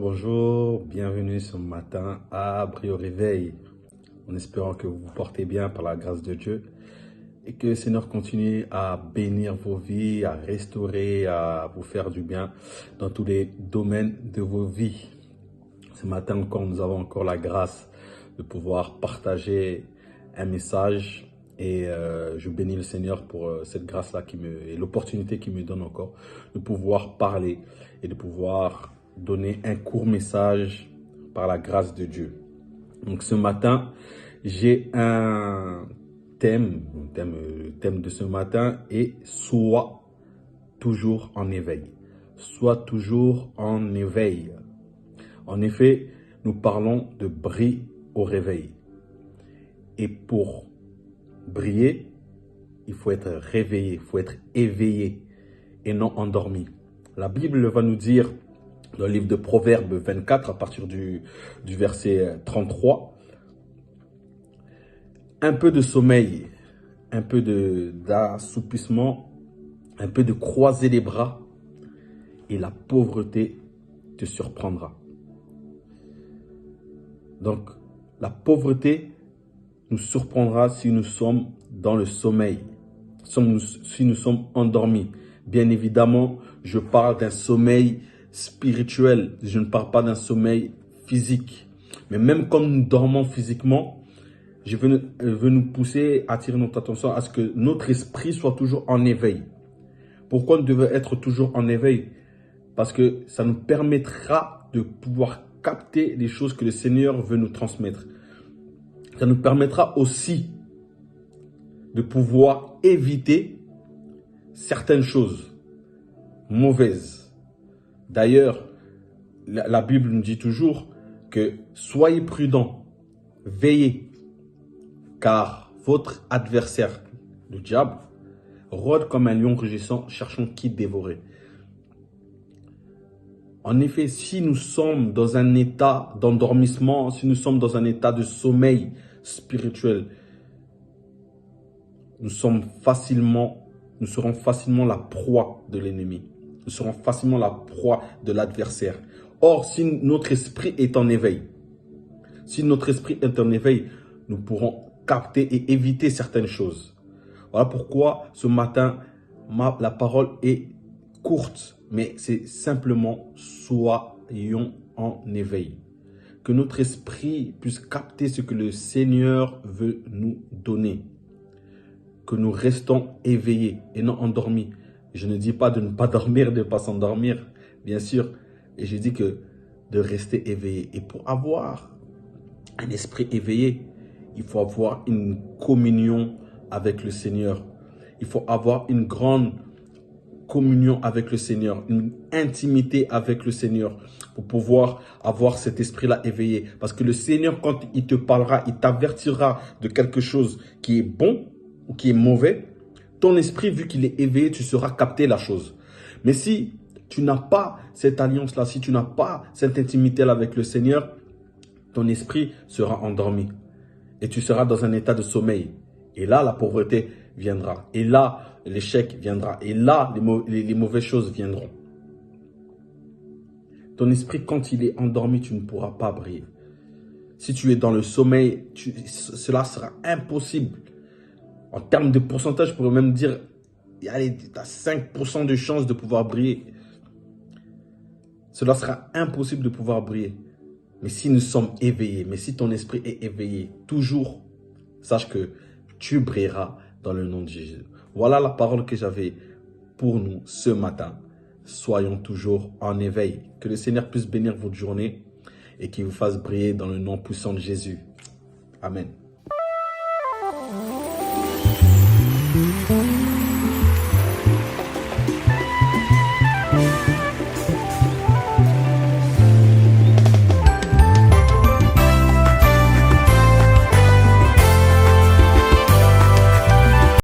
Bonjour, bienvenue ce matin à Brio Réveil, en espérant que vous vous portez bien par la grâce de Dieu et que le Seigneur continue à bénir vos vies, à restaurer, à vous faire du bien dans tous les domaines de vos vies. Ce matin encore, nous avons encore la grâce de pouvoir partager un message et je bénis le Seigneur pour cette grâce-là et l'opportunité qu'il me donne encore de pouvoir parler et de pouvoir donner un court message par la grâce de Dieu. Donc ce matin, j'ai un thème. Le thème de ce matin est « Sois toujours en éveil ». Sois toujours en éveil. En effet, nous parlons de briller au réveil. Et pour briller, il faut être réveillé, il faut être éveillé et non endormi. La Bible va nous dire dans le livre de Proverbes 24, à partir du verset 33, un peu de sommeil, un peu d'assoupissement, un peu de croiser les bras et la pauvreté te surprendra. Donc, la pauvreté nous surprendra si nous sommes dans le sommeil, si nous sommes endormis. Bien évidemment, je parle d'un sommeil spirituel, je ne parle pas d'un sommeil physique. Mais même quand nous dormons physiquement, je veux nous pousser, attirer notre attention à ce que notre esprit soit toujours en éveil. Pourquoi nous devons être toujours en éveil? Parce que ça nous permettra de pouvoir capter les choses que le Seigneur veut nous transmettre. Ça nous permettra aussi de pouvoir éviter certaines choses mauvaises. D'ailleurs, la Bible nous dit toujours que soyez prudents, veillez, car votre adversaire, le diable, rôde comme un lion rugissant, cherchant qui dévorer. En effet, si nous sommes dans un état d'endormissement, si nous sommes dans un état de sommeil spirituel, nous serons facilement la proie de l'ennemi. Nous serons facilement la proie de l'adversaire. Or, si notre esprit est en éveil, nous pourrons capter et éviter certaines choses. Voilà pourquoi ce matin, la parole est courte, mais c'est simplement soyons en éveil. Que notre esprit puisse capter ce que le Seigneur veut nous donner. Que nous restons éveillés et non endormis. Je ne dis pas de ne pas dormir, de ne pas s'endormir, bien sûr. Et je dis que de rester éveillé. Et pour avoir un esprit éveillé, il faut avoir une communion avec le Seigneur. Il faut avoir une grande communion avec le Seigneur, une intimité avec le Seigneur pour pouvoir avoir cet esprit-là éveillé. Parce que le Seigneur, quand il te parlera, il t'avertira de quelque chose qui est bon ou qui est mauvais, ton esprit, vu qu'il est éveillé, tu sauras capter la chose. Mais si tu n'as pas cette alliance-là, si tu n'as pas cette intimité-là avec le Seigneur, ton esprit sera endormi. Et tu seras dans un état de sommeil. Et là, la pauvreté viendra. Et là, l'échec viendra. Et là, les mauvaises choses viendront. Ton esprit, quand il est endormi, tu ne pourras pas briller. Si tu es dans le sommeil, cela sera impossible. En termes de pourcentage, je pourrais même dire, tu as 5% de chance de pouvoir briller. Cela sera impossible de pouvoir briller. Mais si nous sommes éveillés, mais si ton esprit est éveillé, toujours, sache que tu brilleras dans le nom de Jésus. Voilà la parole que j'avais pour nous ce matin. Soyons toujours en éveil. Que le Seigneur puisse bénir votre journée et qu'il vous fasse briller dans le nom puissant de Jésus. Amen.